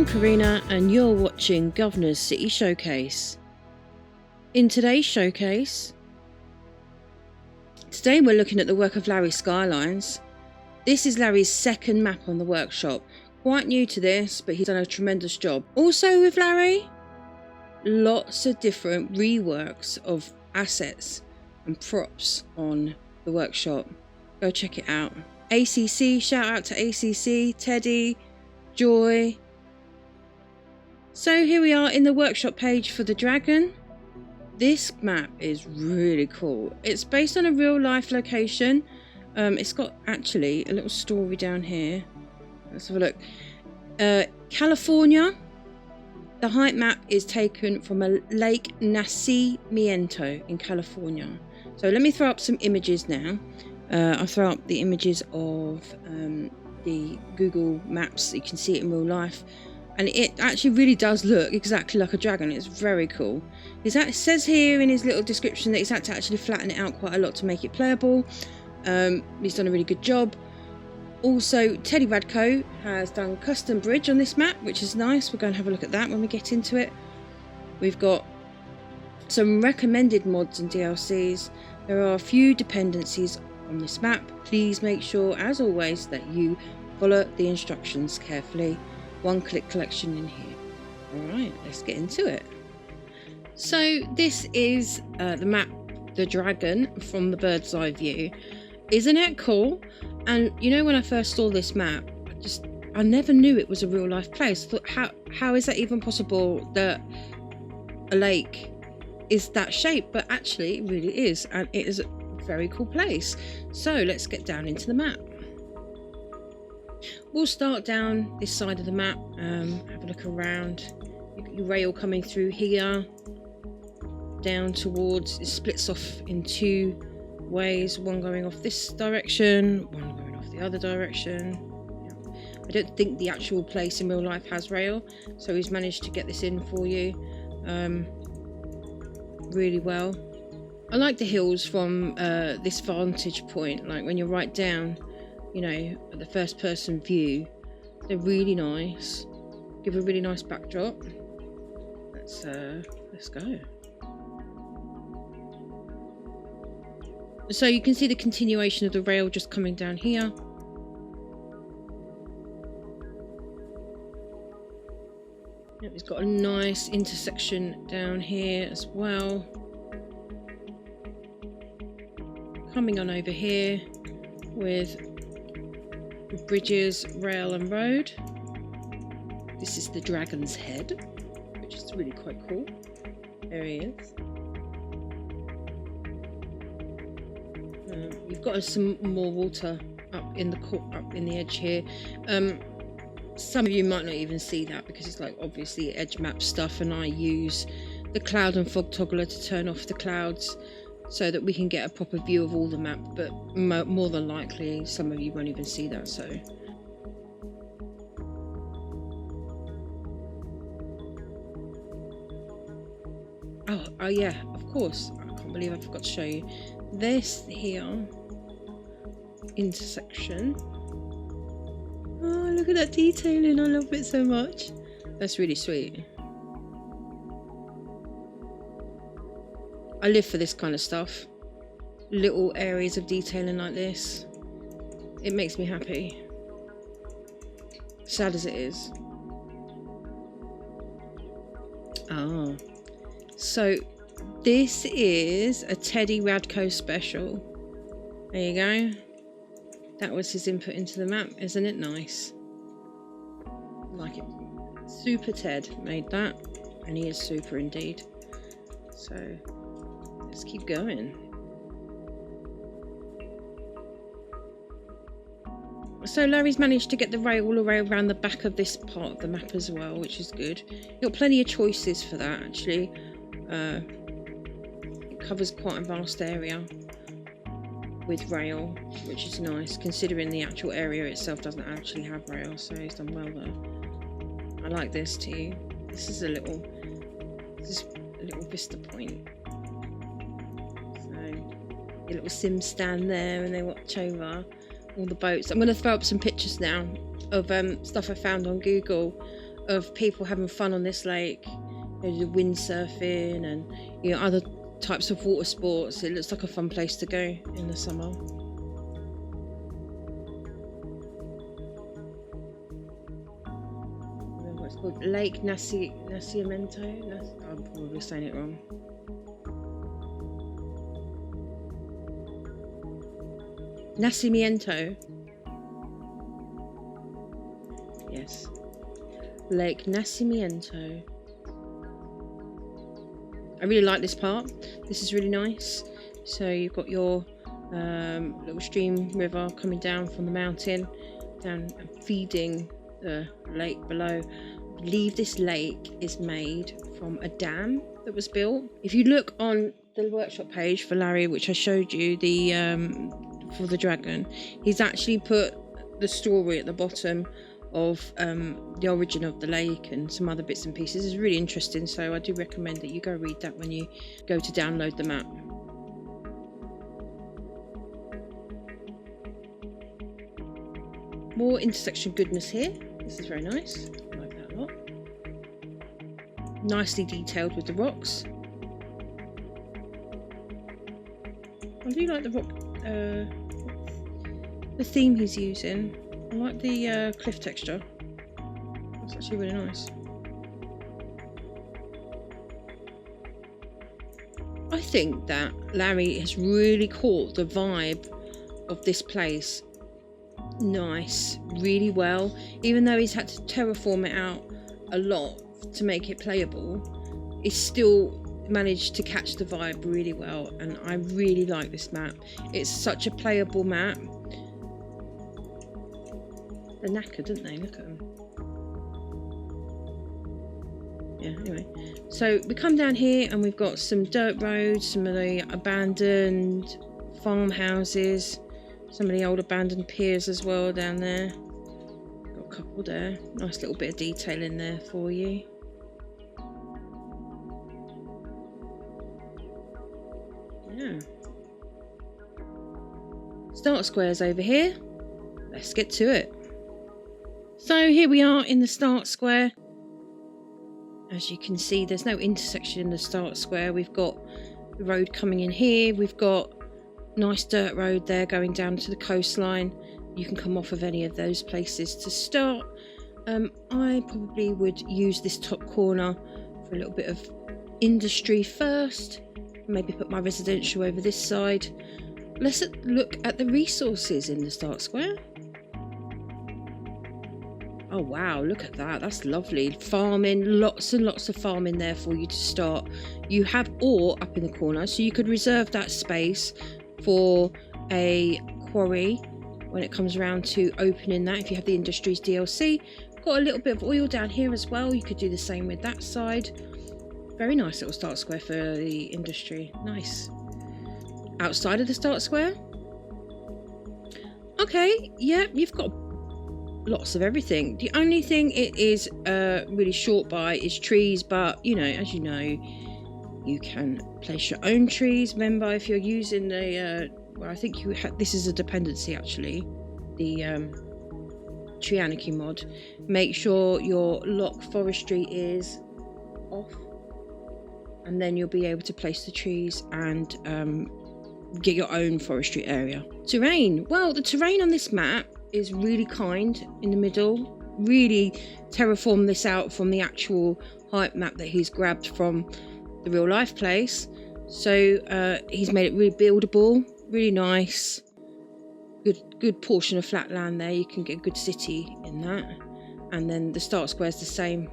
I'm Karina and you're watching Guv'nor's City Showcase. In today's showcase, today we're looking at the work of Larry Skylines. This is Larry's second map on the workshop. Quite new to this, but he's done a tremendous job. Also with Larry, lots of different reworks of assets and props on the workshop. Go check it out. ACC, shout out to ACC, Teddy, Joy. So here we are in the workshop page for the dragon. This map is really cool. It's based on a real life location. It's got actually a little story down here. Let's have a look. California. The height map is taken from a Lake Nacimiento in California. So let me throw up some images now. I'll throw up the images of the Google Maps so you can see it in real life. And it actually really does look exactly like a dragon. It's very cool. It says here in his little description that he's had to actually flatten it out quite a lot to make it playable. He's done a really good job. Also, Teddy Radco has done custom bridge on this map, which is nice. We're going to have a look at that when we get into it. We've got some recommended mods and DLCs. There are a few dependencies on this map. Please make sure, as always, that you follow the instructions carefully. One-click collection in here. Alright, let's get into it. So this is the map, the dragon, from the bird's eye view. Isn't it cool? And you know, when I first saw this map, I never knew it was a real life place. I thought, how is that even possible that a lake is that shape? But actually it really is, and it is a very cool place. So let's get down into the map. We'll start down this side of the map, have a look around. You've got your rail coming through here, down towards, it splits off in two ways, one going off this direction, one going off the other direction. I don't think the actual place in real life has rail, so he's managed to get this in for you really well. I like the hills from this vantage point, like when you're right down, you know, at the first person view. They're really nice, give a really nice backdrop. Let's go. So you can see the continuation of the rail just coming down here. Yep, it's got a nice intersection down here as well. Coming on over here with bridges, rail and road. This is the dragon's head, which is really quite cool. There he is. You've got some more water up in the edge here. Some of you might not even see that because it's like obviously edge map stuff, and I use the cloud and fog toggler to turn off the clouds so that we can get a proper view of all the map, but more than likely some of you won't even see that. So oh yeah, of course, I can't believe I forgot to show you this here intersection. Oh, look at that detailing, I love it so much. That's really sweet. I live for this kind of stuff. Little areas of detailing like this. It makes me happy. Sad as it is. Ah. So this is a Teddy Radco special. There you go. That was his input into the map. Isn't it nice? I like it. Super Ted made that. And he is super indeed. So let's keep going. So Larry's managed to get the rail all around the back of this part of the map as well, which is good. You've got plenty of choices for that actually. It covers quite a vast area with rail, which is nice considering the actual area itself doesn't actually have rail, so he's done well there. I like this too. This is a little vista point. A little sim stand there and they watch over all the boats. I'm going to throw up some pictures now of stuff I found on Google of people having fun on this lake. The windsurfing and other types of water sports. It looks like a fun place to go in the summer. It's called Lake Nacimiento. I'm probably saying it wrong. Nacimiento. Yes. Lake Nacimiento. I really like this part. This is really nice. So you've got your little stream river coming down from the mountain, down and feeding the lake below. I believe this lake is made from a dam that was built. If you look on the workshop page for Larry, which I showed you, the for the dragon, he's actually put the story at the bottom of the origin of the lake and some other bits and pieces. It's really interesting, so I do recommend that you go read that when you go to download the map. More intersection goodness here. This is very nice. I like that a lot. Nicely detailed with the rocks. I do like the rock, the theme he's using. I like the cliff texture. That's actually really nice. I think that Larry has really caught the vibe of this place really well. Even though he's had to terraform it out a lot to make it playable, he's still managed to catch the vibe really well, and I really like this map. It's such a playable map. They're knackered, didn't they? Look at them. Yeah, anyway. So we come down here and we've got some dirt roads, some of the abandoned farmhouses, some of the old abandoned piers as well down there. Got a couple there. Nice little bit of detail in there for you. Yeah. Start squares over here. Let's get to it. So here we are in the start square. As you can see, there's no intersection in the start square. We've got the road coming in here. We've got nice dirt road there going down to the coastline. You can come off of any of those places to start. I probably would use this top corner for a little bit of industry first. Maybe put my residential over this side. Let's look at the resources in the start square. Oh wow, look at that. That's lovely. Farming, lots and lots of farming there for you to start. You have ore up in the corner, so you could reserve that space for a quarry when it comes around to opening that, if you have the Industries DLC. Got a little bit of oil down here as well. You could do the same with that side. Very nice little start square for the industry. Nice. Outside of the start square. Okay, yeah, you've got lots of everything. The only thing it is really short by is trees, but as you know, you can place your own trees. Remember, if you're using the well, I think this is a dependency actually, the Tree Anarchy mod. Make sure your lock forestry is off, and then you'll be able to place the trees and get your own forestry area. Terrain. Well, the terrain on this map is really kind in the middle. Really terraform this out from the actual hype map that he's grabbed from the real life place. So he's made it really buildable, really nice. Good portion of flat land there. You can get a good city in that. And then the start square is the same.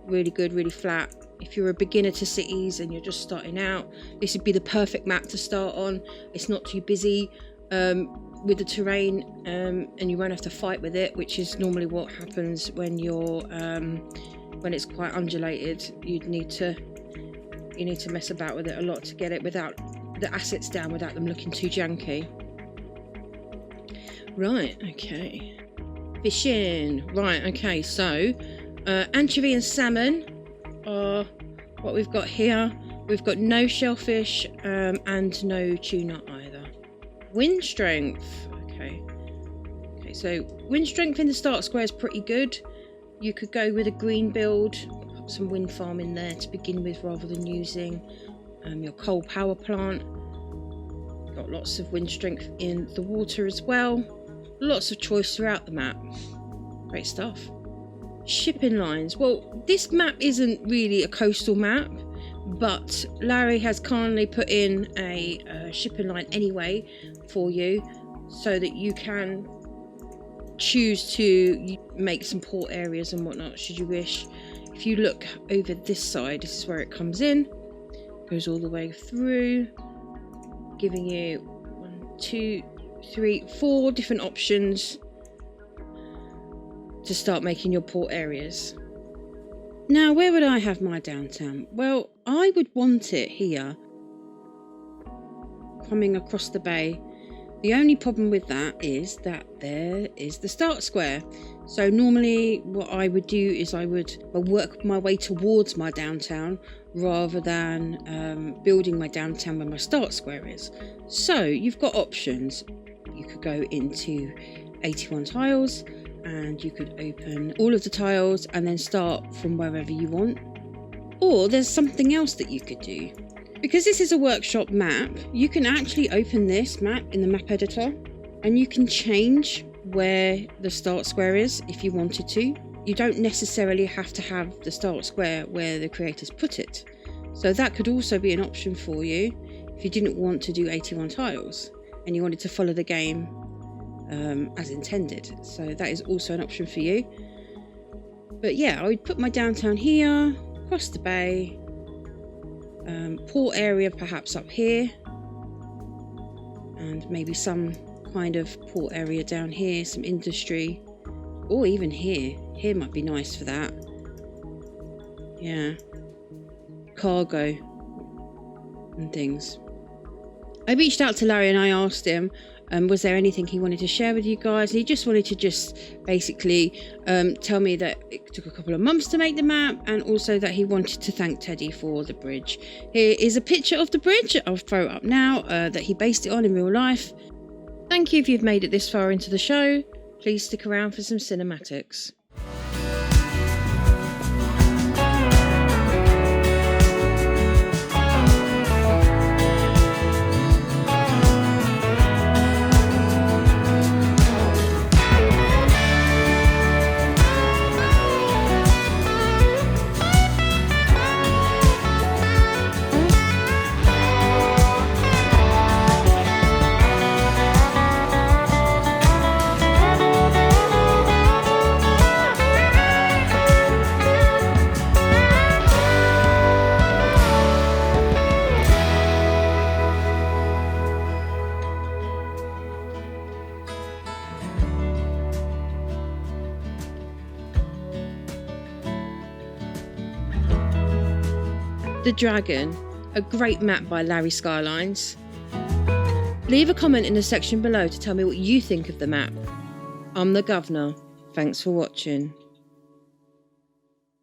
Really good, really flat. If you're a beginner to cities and you're just starting out, this would be the perfect map to start on. It's not too busy with the terrain, and you won't have to fight with it, which is normally what happens when you're when it's quite undulated. You need to mess about with it a lot to get it without the assets down, without them looking too janky. Right, okay. Fishing. Right, okay, so anchovy and salmon are what we've got here. We've got no shellfish and no tuna either. Wind strength. Okay, so wind strength in the start square is pretty good. You could go with a green build, put some wind farm in there to begin with rather than using your coal power plant. Got lots of wind strength in the water as well. Lots of choice throughout the map. Great stuff. Shipping lines. Well, this map isn't really a coastal map, but Larry has kindly put in a shipping line anyway for you, so that you can choose to make some port areas and whatnot should you wish. If you look over this side, this is where it comes in, goes all the way through, giving you 1, 2, 3, 4 different options to start making your port areas. Now, where would I have my downtown? Well, I would want it here, coming across the bay. The only problem with that is that there is the start square. So normally what I would do is I would work my way towards my downtown rather than building my downtown where my start square is. So you've got options. You could go into 81 tiles and you could open all of the tiles and then start from wherever you want. Or there's something else that you could do. Because this is a workshop map, you can actually open this map in the map editor and you can change where the start square is if you wanted to. You don't necessarily have to have the start square where the creators put it. So that could also be an option for you if you didn't want to do 81 tiles and you wanted to follow the game as intended. So that is also an option for you. But yeah, I would put my downtown here, across the bay, port area perhaps up here, and maybe some kind of port area down here, some industry, or even here. Here might be nice for that. Yeah, cargo and things. I reached out to Larry and I asked him was there anything he wanted to share with you guys. He just wanted to basically tell me that it took a couple of months to make the map, and also that he wanted to thank Teddy for the bridge. Here is a picture of the bridge. I'll throw it up now, that he based it on in real life. Thank you if you've made it this far into the show. Please stick around for some cinematics. The Dragon, a great map by Larry Skylines. Leave a comment in the section below to tell me what you think of the map. I'm the Guv'nor. Thanks for watching.